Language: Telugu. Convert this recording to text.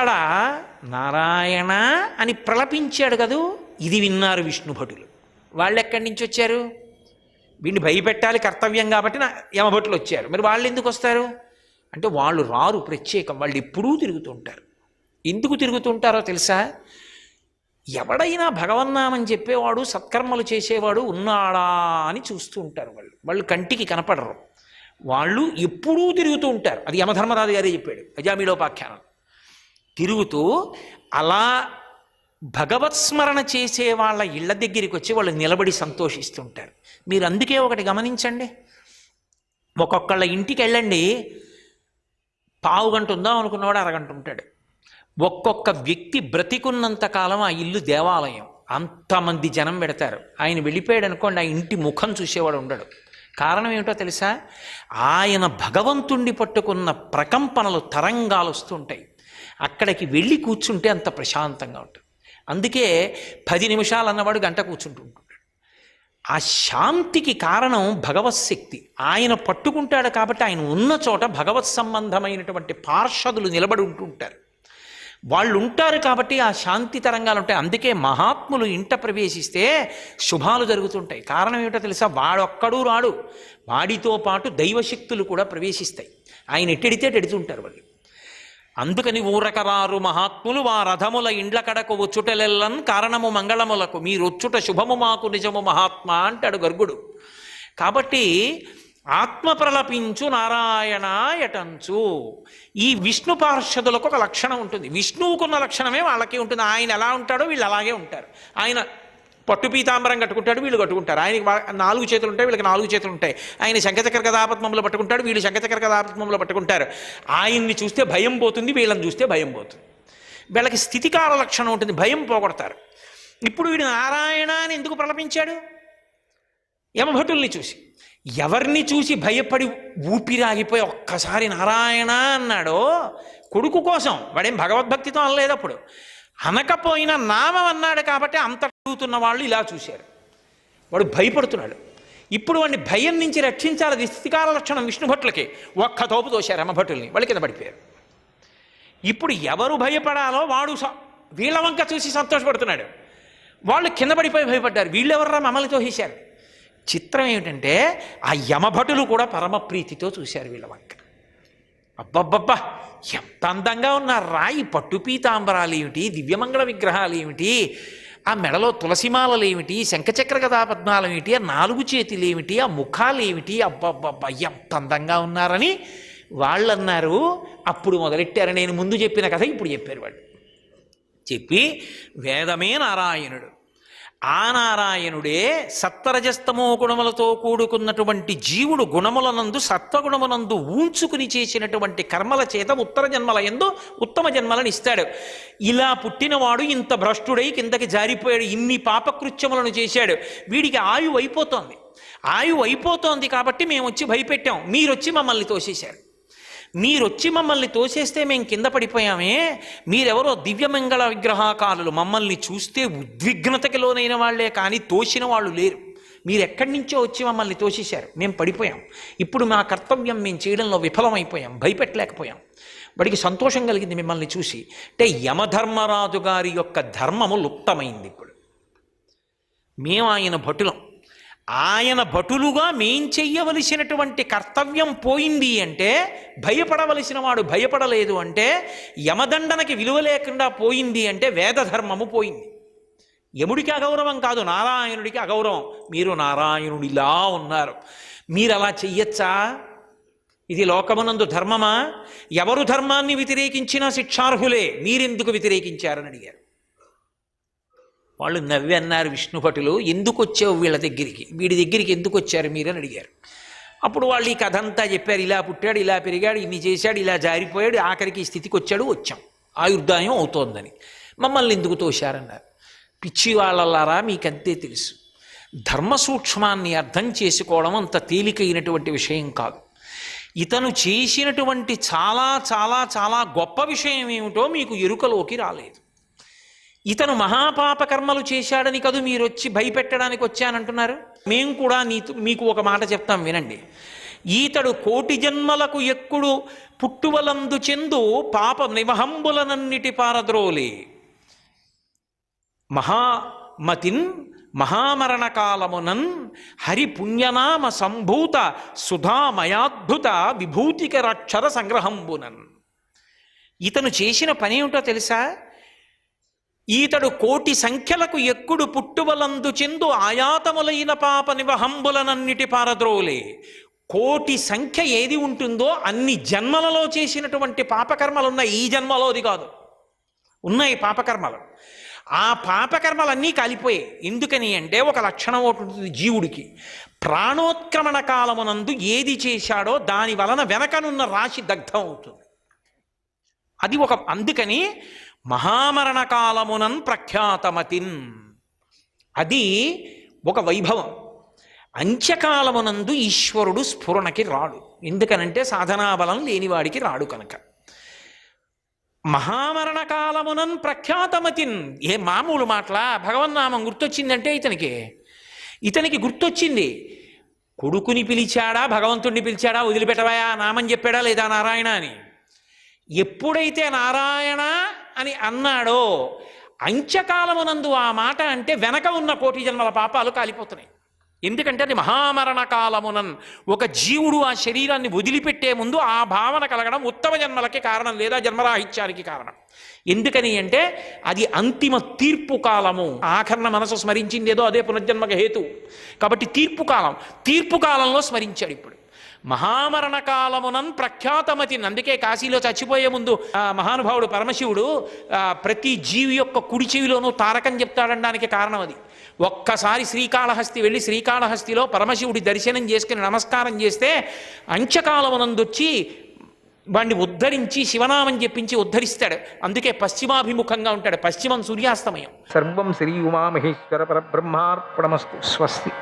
అక్కడ నారాయణ అని ప్రలపించాడు కదూ, ఇది విన్నారు విష్ణుభటులు. వాళ్ళు ఎక్కడి నుంచి వచ్చారు? వీడిని భయపెట్టాలి కర్తవ్యం కాబట్టి యమభటులు వచ్చారు. మరి వాళ్ళు ఎందుకు వస్తారు అంటే వాళ్ళు రారు ప్రత్యేకం, వాళ్ళు ఎప్పుడూ తిరుగుతుంటారు. ఎందుకు తిరుగుతుంటారో తెలుసా? ఎవడైనా భగవన్నామని చెప్పేవాడు సత్కర్మలు చేసేవాడు ఉన్నాడా అని చూస్తూ ఉంటారు. వాళ్ళు కంటికి కనపడరు, వాళ్ళు ఎప్పుడూ తిరుగుతూ ఉంటారు. అది యమధర్మరాజు గారే చెప్పాడు అజామిళోపాఖ్యానం. తిరుగుతూ అలా భగవత్స్మరణ చేసే వాళ్ళ ఇళ్ల దగ్గరికి వచ్చి వాళ్ళు నిలబడి సంతోషిస్తుంటారు. మీరు అందుకే ఒకటి గమనించండి, ఒక్కొక్కళ్ళ ఇంటికి వెళ్ళండి, పావు గంట ఉందాం అనుకున్నవాడు అరగంట ఉంటాడు. ఒక్కొక్క వ్యక్తి బ్రతికున్నంత కాలం ఆ ఇల్లు దేవాలయం, అంతమంది జనం పెడతారు. ఆయన వెళ్ళిపోయాడు అనుకోండి, ఆ ఇంటి ముఖం చూసేవాడు ఉండడు. కారణం ఏమిటో తెలుసా? ఆయన భగవంతుణ్ణి పట్టుకున్న ప్రకంపనలు తరంగాలు వస్తుంటాయి. అక్కడికి వెళ్ళి కూర్చుంటే అంత ప్రశాంతంగా ఉంటుంది. అందుకే 10 నిమిషాలు అన్నవాడు గంట కూర్చుంటుంటాడు. ఆ శాంతికి కారణం భగవత్శక్తి. ఆయన పట్టుకుంటాడు కాబట్టి ఆయన ఉన్న చోట భగవత్ సంబంధమైనటువంటి పార్షదులు నిలబడి ఉంటుంటారు. వాళ్ళు ఉంటారు కాబట్టి ఆ శాంతి తరంగాలు ఉంటాయి. అందుకే మహాత్ములు ఇంట ప్రవేశిస్తే శుభాలు జరుగుతుంటాయి. కారణం ఏమిటో తెలుసా? వాడొక్కడూ రాడు, వాడితో పాటు దైవశక్తులు కూడా ప్రవేశిస్తాయి. ఆయన ఎట్టెడితే ఎడుతుంటారు వాళ్ళు. అందుకని ఊరకరారు మహాత్ములు వారథముల ఇండ్ల కడకు వచ్చుటలెల్లన్ కారణము మంగళములకు మీరొచ్చుట శుభము మాకు నిజము మహాత్మా అంటాడు గర్గుడు. కాబట్టి ఆత్మ ప్రలపించు నారాయణ ఎటంచు. ఈ విష్ణు పార్షదులకు ఒక లక్షణం ఉంటుంది, విష్ణువుకున్న లక్షణమే వాళ్ళకి ఉంటుంది. ఆయన ఎలా ఉంటాడో వీళ్ళు అలాగే ఉంటారు. ఆయన పట్టు పీతాంబరం కట్టుకుంటాడు, వీళ్ళు కట్టుకుంటారు. ఆయనకి 4 చేతులు ఉంటాయి, వీళ్ళకి 4 చేతులు ఉంటాయి. ఆయన శంఖచక్ర గదాపద్మంలో పట్టుకుంటాడు, వీళ్ళు శంఖచక్ర గదాపద్మంలో పట్టుకుంటారు. ఆయన్ని చూస్తే భయం పోతుంది, వీళ్ళని చూస్తే భయం పోతుంది. వీళ్ళకి స్థితికాల లక్షణం ఉంటుంది, భయం పోగొడతారు. ఇప్పుడు వీడు నారాయణ అని ఎందుకు ప్రలపించాడు? యమభటుల్ని చూసి. ఎవరిని చూసి భయపడి ఊపిరాగిపోయి ఒక్కసారి నారాయణ అన్నాడో కొడుకు కోసం, వాడేం భగవద్భక్తితో అనలేదు. అప్పుడు అనకపోయినా నామం అన్నాడు కాబట్టి అంత అడుగుతున్న వాళ్ళు ఇలా చూశారు. వాడు భయపడుతున్నాడు. ఇప్పుడు వాడిని భయం నుంచి రక్షించాలి. అది స్థితికాల లక్షణం విష్ణుభట్లకి. ఒక్క తోపు తోశారు యమభటుల్ని, వాళ్ళు కింద పడిపోయారు. ఇప్పుడు ఎవరు భయపడాలో వాడు వీళ్ళ వంక చూసి సంతోషపడుతున్నాడు. వాళ్ళు కింద పడిపోయి భయపడ్డారు. వీళ్ళెవర్రా మమ్మల్ని తోసేశారు. చిత్రం ఏమిటంటే ఆ యమభటులు కూడా పరమప్రీతితో చూశారు వీళ్ళ వంక. అబ్బబ్బబ్బా, ఎంత అందంగా ఉన్నారు రాయి, పట్టు పీతాంబరాలు ఏమిటి, దివ్యమంగళ విగ్రహాలు ఏమిటి, ఆ మెడలో తులసిమాలలు ఏమిటి, శంఖచక్ర గదాపద్మాలు ఏమిటి, ఆ 4 చేతులు ఏమిటి, ఆ ముఖాలు ఏమిటి, అబ్బబ్బబ్బా ఎంత అందంగా ఉన్నారని వాళ్ళు అన్నారు. అప్పుడు మొదలెట్టారు. నేను ముందు చెప్పిన కథ ఇప్పుడు చెప్పారు వాళ్ళు. చెప్పి వేదమే నారాయణుడు, ఆ నారాయణుడే సత్వరజస్తమో గుణములతో కూడుకున్నటువంటి జీవుడు గుణములనందు సత్వగుణమునందు ఊంచుకుని చేసినటువంటి కర్మల చేత ఉత్తర జన్మల యందు ఉత్తమ జన్మలను ఇస్తాడు. ఇలా పుట్టినవాడు ఇంత భ్రష్టుడై కిందకి జారిపోయాడు, ఇన్ని పాపకృత్యములను చేశాడు, వీడికి ఆయువు అయిపోతోంది. ఆయువు అయిపోతోంది కాబట్టి మేము వచ్చి భయపెట్టాం, మీరొచ్చి మమ్మల్ని తోసేశారు. మీరొచ్చి మమ్మల్ని తోసేస్తే మేము కింద పడిపోయామే, మీరెవరో దివ్యమంగళ విగ్రహాకారులు, మమ్మల్ని చూస్తే ఉద్విగ్నతకి లోనైన వాళ్లే కానీ తోసిన వాళ్ళు లేరు. మీరు ఎక్కడి నుంచో వచ్చి మమ్మల్ని తోసేశారు, మేము పడిపోయాం. ఇప్పుడు మా కర్తవ్యం మేము చేయడంలో విఫలమైపోయాం, భయపెట్టలేకపోయాం. వాడికి సంతోషం కలిగింది మిమ్మల్ని చూసి. అంటే యమధర్మరాజు గారి యొక్క ధర్మము లుప్తమైంది. ఇప్పుడు మేము ఆయన భటులం, ఆయన భటులుగా మేం చెయ్యవలసినటువంటి కర్తవ్యం పోయింది అంటే, భయపడవలసిన వాడు భయపడలేదు అంటే, యమదండనకి విలువ లేకుండా పోయింది అంటే వేదధర్మము పోయింది. యముడికి అగౌరవం కాదు, నారాయణుడికి అగౌరవం. మీరు నారాయణుడిలా ఉన్నారు, మీరు అలా చెయ్యొచ్చా? ఇది లోకమునందు ధర్మమా? ఎవరు ధర్మాన్ని వ్యతిరేకించినా శిక్షార్హులే, మీరెందుకు వ్యతిరేకించారని అడిగారు. వాళ్ళు నవ్వి అన్నారు విష్ణుభటులు, ఎందుకు వచ్చావు వీళ్ళ దగ్గరికి, వీడి దగ్గరికి ఎందుకు వచ్చారు మీరని అడిగారు. అప్పుడు వాళ్ళు ఈ కథ అంతా చెప్పారు. ఇలా పుట్టాడు, ఇలా పెరిగాడు, ఇన్ని చేశాడు, ఇలా జారిపోయాడు, ఆఖరికి ఈ స్థితికి వచ్చాడు, వచ్చాం, ఆయుర్దాయం అవుతోందని. మమ్మల్ని ఎందుకు తోశారన్నారు. పిచ్చి వాళ్ళలారా, మీకంతే తెలుసు. ధర్మ సూక్ష్మాన్ని అర్థం చేసుకోవడం అంత తేలికైనటువంటి విషయం కాదు. ఇతను చేసినటువంటి చాలా చాలా చాలా గొప్ప విషయం ఏమిటో మీకు ఎరుకలోకి రాలేదు. ఇతను మహాపాపకర్మలు చేశాడని కాదు మీరు వచ్చి భయపెట్టడానికి వచ్చానంటున్నారు. మేము కూడా మీకు ఒక మాట చెప్తాం వినండి. ఈతడు కోటి జన్మలకు ఎక్కుడు పుట్టువలందు చెందు పాప నివహంబులనన్నిటి పారద్రోలే. మహామతిన్ మహామరణ కాలమునన్ హరి పుణ్యనామ సంభూత సుధామయాద్భుత విభూతికరాక్షర సంగ్రహంబునన్. ఇతను చేసిన పని ఏమిటో తెలుసా? ఈతడు కోటి సంఖ్యలకు ఎక్కుడు పుట్టువలందు చెందు ఆయాతములైన పాప నివహంబులనన్నిటి పారద్రోలే. కోటి సంఖ్య ఏది ఉంటుందో అన్ని జన్మలలో చేసినటువంటి పాపకర్మలున్నాయి, ఈ జన్మలోది కాదు, ఉన్నాయి పాపకర్మలు. ఆ పాపకర్మలన్నీ కాలిపోయాయి. ఎందుకని అంటే ఒక లక్షణం ఒకటి ఉంటుంది జీవుడికి, ప్రాణోత్క్రమణ కాలమునందు ఏది చేశాడో దాని వలన వెనకనున్న రాశి దగ్ధం అవుతుంది. అది ఒక, అందుకని మహామరణ కాలమునన్ ప్రఖ్యాతమతిన్, అది ఒక వైభవం. అంత్యకాలమునందు ఈశ్వరుడు స్ఫురణకి రాడు, ఎందుకనంటే సాధనాబలం లేనివాడికి రాడు కనుక. మహామరణ కాలమునన్ ప్రఖ్యాతమతిన్, ఏ మామూలు మాటలా? భగవన్నామం గుర్తొచ్చిందంటే ఇతనికి గుర్తొచ్చింది. కొడుకుని పిలిచాడా, భగవంతుడిని పిలిచాడా, వదిలిపెట్టవయా నామం చెప్పాడా లేదా నారాయణ అని. ఎప్పుడైతే నారాయణ అని అన్నాడో అంత్యకాలమునందు ఆ మాట అంటే వెనక ఉన్న కోటి జన్మల పాపాలు కాలిపోతున్నాయి. ఎందుకంటే అది మహామరణ కాలమునన్, ఒక జీవుడు ఆ శరీరాన్ని వదిలిపెట్టే ముందు ఆ భావన కలగడం ఉత్తమ జన్మలకి కారణం, లేదా జన్మరాహిత్యానికి కారణం. ఎందుకని అంటే అది అంతిమ తీర్పు కాలము. ఆఖరణ మనసు స్మరించిందేదో అదే పునర్జన్మక హేతు. కాబట్టి తీర్పు కాలంలో స్మరించాడు. ఇప్పుడు మహామరణ కాలమునన్ ప్రఖ్యాతమతిన్, అందుకే కాశీలో చచ్చిపోయే ముందు మహానుభావుడు పరమశివుడు ప్రతి జీవి యొక్క కుడి చెవిలోనూ తారకం చెప్తాడనడానికి కారణం అది. ఒక్కసారి శ్రీకాళహస్తి వెళ్ళి శ్రీకాళహస్తిలో పరమశివుడి దర్శనం చేసుకుని నమస్కారం చేస్తే అంత్యకాలమునందొచ్చి వాడిని ఉద్ధరించి శివనామం చెప్పించి ఉద్ధరిస్తాడు. అందుకే పశ్చిమాభిముఖంగా ఉంటాడు, పశ్చిమం సూర్యాస్తమయం. సర్వం శ్రీ ఉమామహేశ్వర పరబ్రహ్మార్పణమస్తు. స్వస్తి.